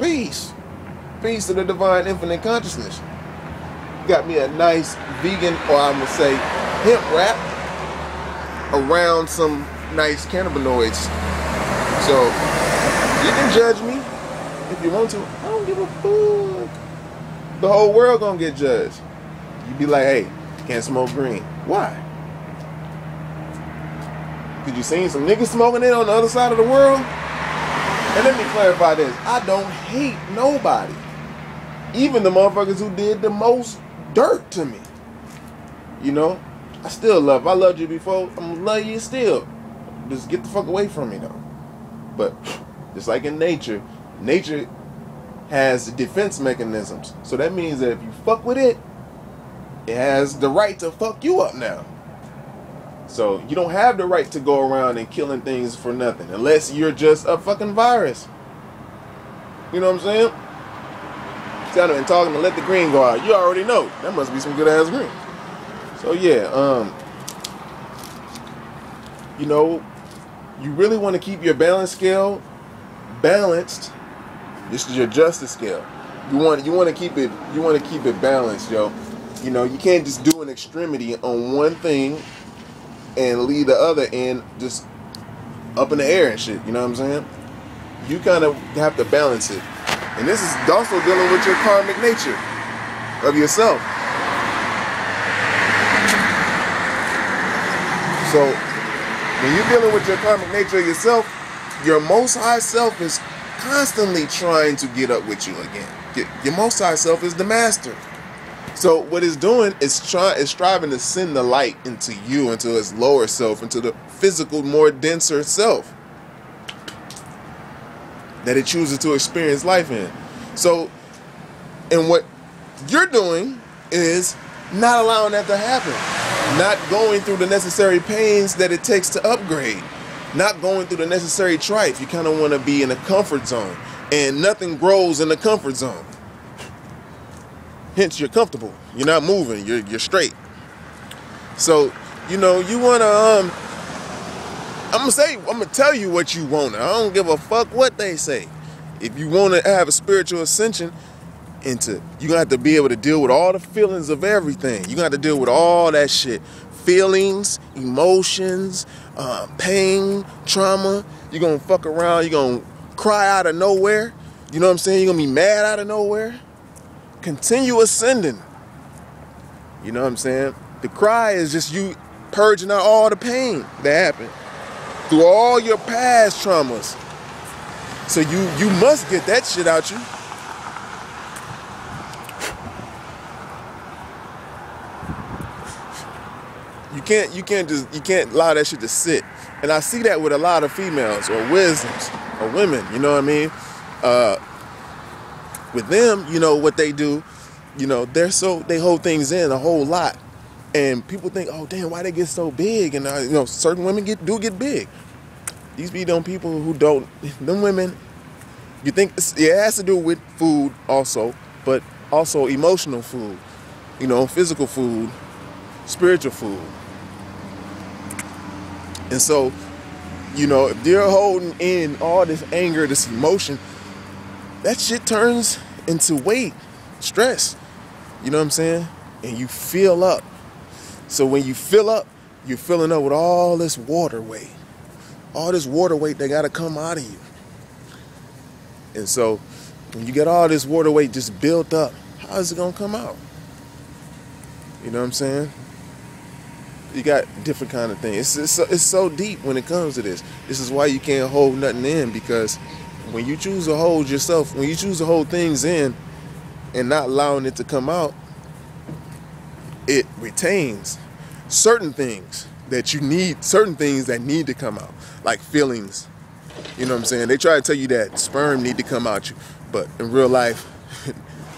Peace. Peace to the divine infinite consciousness. Got me a nice vegan, or I'm gonna say hemp wrap around some nice cannabinoids. So you can judge me if you want to. I don't give a fuck. The whole world gonna get judged. You be like, hey, can't smoke green. Why? Cause you seen some niggas smoking it on the other side of the world? And let me clarify this. I don't hate nobody. Even the motherfuckers who did the most dirt to me. You know? I still love. I loved you before. I'm gonna love you still. Just get the fuck away from me though. But just like in nature, nature has defense mechanisms. So that means that if you fuck with it, it has the right to fuck you up now. So you don't have the right to go around and killing things for nothing unless you're just a fucking virus. You know what I'm saying? Standing and talking to let the green go out. You already know. That must be some good ass green. So yeah, you know, you really want to keep your balance scale balanced. This is your justice scale. You want to keep it balanced, yo. You know, you can't just do an extremity on one thing and leave the other end just up in the air and shit. You know what I'm saying? You kind of have to balance it. And this is also dealing with your karmic nature of yourself. So when you're dealing with your karmic nature of yourself, your most high self is constantly trying to get up with you again. Your most high self is the master. So what it's doing is striving to send the light into you, into its lower self, into the physical, more denser self that it chooses to experience life in. So, and what you're doing is not allowing that to happen. Not going through the necessary pains that it takes to upgrade. Not going through the necessary trife. You kind of want to be in a comfort zone. And nothing grows in the comfort zone. Hence, you're comfortable. You're not moving. You're straight. So, you know, you want to, I'm going to tell you what you want. I don't give a fuck what they say. If you want to have a spiritual ascension you're going to have to be able to deal with all the feelings of everything. You're going to have to deal with all that shit. Feelings, emotions, pain, trauma. You're going to fuck around. You're going to cry out of nowhere. You know what I'm saying? You're going to be mad out of nowhere. Continue ascending. You know what I'm saying? The cry is just you purging out all the pain that happened through all your past traumas. So you must get that shit out you. You can't allow that shit to sit. And I see that with a lot of females or wisdoms or women, you know what I mean? With them, you know, what they do, you know, they hold things in a whole lot. And people think, oh damn, why they get so big? And you know, certain women do get big. These be them people who don't, them women, you think it has to do with food also, but also emotional food, you know, physical food, spiritual food. And so, you know, if you're holding in all this anger, this emotion, that shit turns into weight, stress. You know what I'm saying? And you fill up. So when you fill up, you're filling up with all this water weight. All this water weight that got to come out of you. And so when you get all this water weight just built up, how is it going to come out? You know what I'm saying? You got different kind of things. It's so deep when it comes to this. This is why you can't hold nothing in, because when you choose to hold yourself, when you choose to hold things in and not allowing it to come out, it retains certain things that you need, certain things that need to come out, like feelings. You know what I'm saying? They try to tell you that sperm need to come out you, but in real life,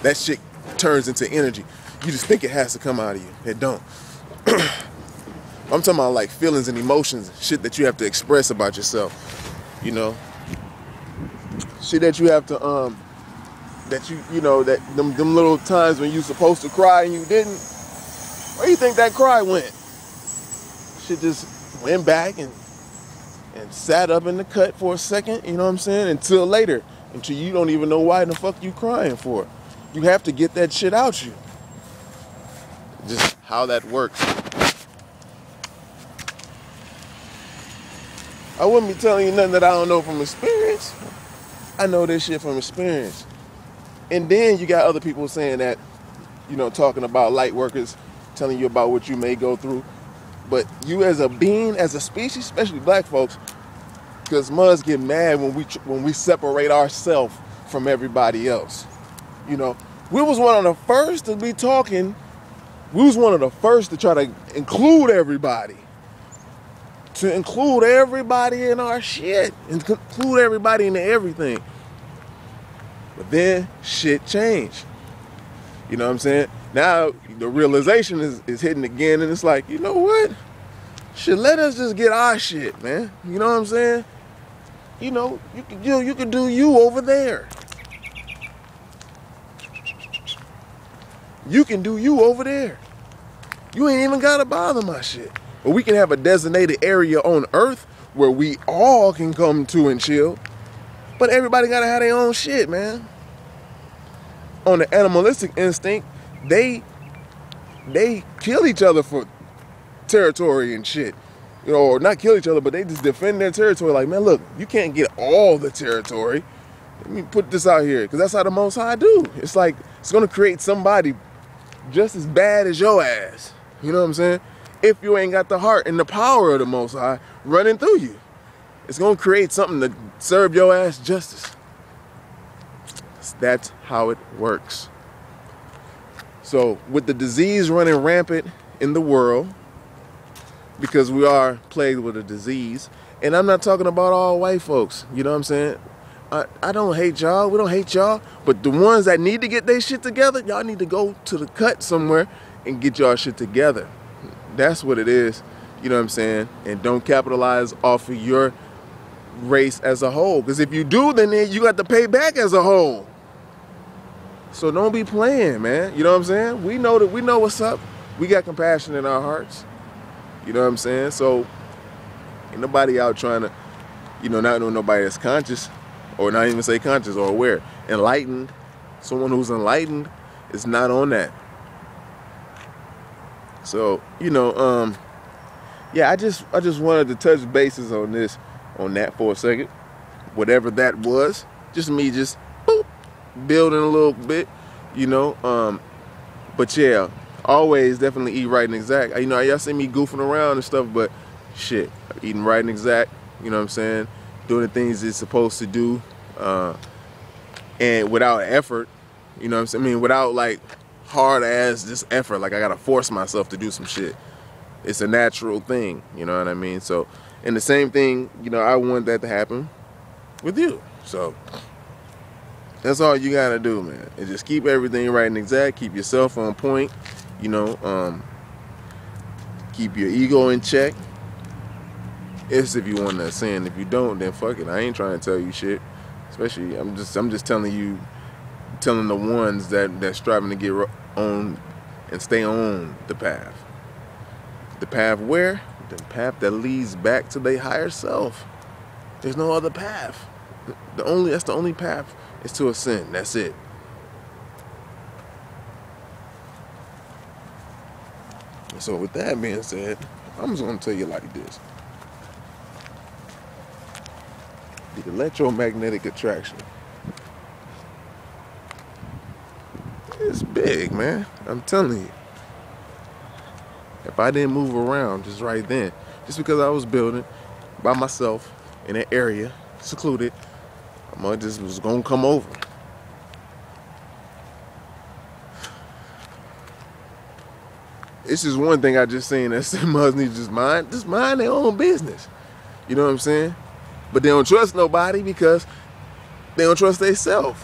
that shit turns into energy. You just think it has to come out of you. It don't. I'm talking about like feelings and emotions, shit that you have to express about yourself, you know? Shit that you have to, that you know, that them little times when you supposed to cry and you didn't. Where do you think that cry went? Shit just went back and sat up in the cut for a second, you know what I'm saying? Until later. until you don't even know why the fuck you crying for. You have to get that shit out you. Just how that works. I wouldn't be telling you nothing that I don't know from experience. I know this shit from experience. And then you got other people saying that, you know, talking about light workers, telling you about what you may go through. But you as a being, as a species, especially black folks, because mothers get mad when we separate ourselves from everybody else. You know, we was one of the first to be talking. We was one of the first to try to include everybody. To include everybody in our shit. Include everybody into everything. But then shit changed. You know what I'm saying? Now the realization is hitting again, and it's like, you know what? Shit, let us just get our shit, man. You know what I'm saying? You know, you can do you over there. You can do you over there. You ain't even gotta bother my shit. But we can have a designated area on Earth where we all can come to and chill. But everybody gotta have their own shit, man. On the animalistic instinct, they kill each other for territory and shit. You know, or not kill each other, but they just defend their territory. Like, man, look, you can't get all the territory. Let me put this out here, because that's how the Most High do. It's like, it's gonna create somebody just as bad as your ass. You know what I'm saying? If you ain't got the heart and the power of the Most High running through you, it's gonna create something to serve your ass justice. That's how it works. So with the disease running rampant in the world, because we are plagued with a disease, and I'm not talking about all white folks, you know what I'm saying? I don't hate y'all, we don't hate y'all, but the ones that need to get their shit together, y'all need to go to the cut somewhere and get y'all shit together. That's what it is, you know what I'm saying? And don't capitalize off of your race as a whole, because if you do, then you got to pay back as a whole. So don't be playing, man. You know what I'm saying? We know what's up. We got compassion in our hearts. You know what I'm saying? So ain't nobody out trying to, you know, not know nobody that's conscious, or not even say conscious or aware. Enlightened. Someone who's enlightened is not on that. So, you know, yeah, I just wanted to touch bases on that for a second. Whatever that was. Just me just boop, building a little bit, you know. But yeah, always definitely eat right and exact. You know, y'all see me goofing around and stuff, but shit, eating right and exact, you know what I'm saying? Doing the things it's supposed to do, and without effort, you know what I'm saying? I mean, without like hard ass just effort, like I gotta force myself to do some shit. It's a natural thing, you know what I mean? So, and the same thing, you know, I want that to happen with you. So that's all you gotta do, man. And just keep everything right and exact. Keep yourself on point, you know. Keep your ego in check. It's if you want to sin. If you don't, then fuck it. I ain't trying to tell you shit. Especially, I'm just telling you, telling the ones that's striving to get on and stay on the path. The path where? The path that leads back to their higher self. There's no other path. That's the only path is to ascend. That's it. So with that being said, I'm just gonna tell you like this. The electromagnetic attraction is big, man. I'm telling you. If I didn't move around just right then, just because I was building by myself in an area, secluded, I just was gonna come over. It's just one thing I just seen that some mothers need to just mind their own business. You know what I'm saying? But they don't trust nobody because they don't trust themselves.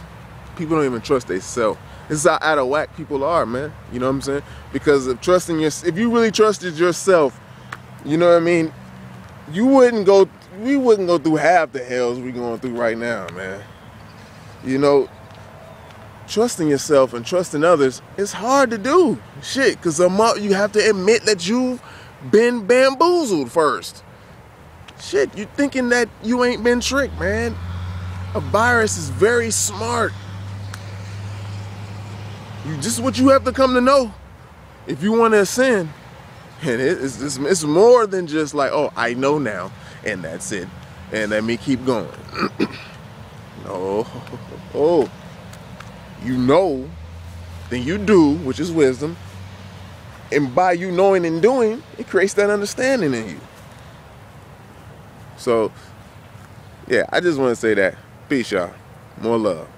People don't even trust themselves. This is how out of whack people are, man. You know what I'm saying? Because of trusting if you really trusted yourself, you know what I mean? We wouldn't go through half the hells we're going through right now, man. You know, trusting yourself and trusting others is hard to do. Shit, because you have to admit that you've been bamboozled first. Shit, you thinking that you ain't been tricked, man. A virus is very smart. This is what you have to come to know if you want to ascend. And it's more than just like, oh, I know now, and that's it. And let me keep going. No. Oh. You know, then you do, which is wisdom. And by you knowing and doing, it creates that understanding in you. So, yeah, I just want to say that. Peace, y'all. More love.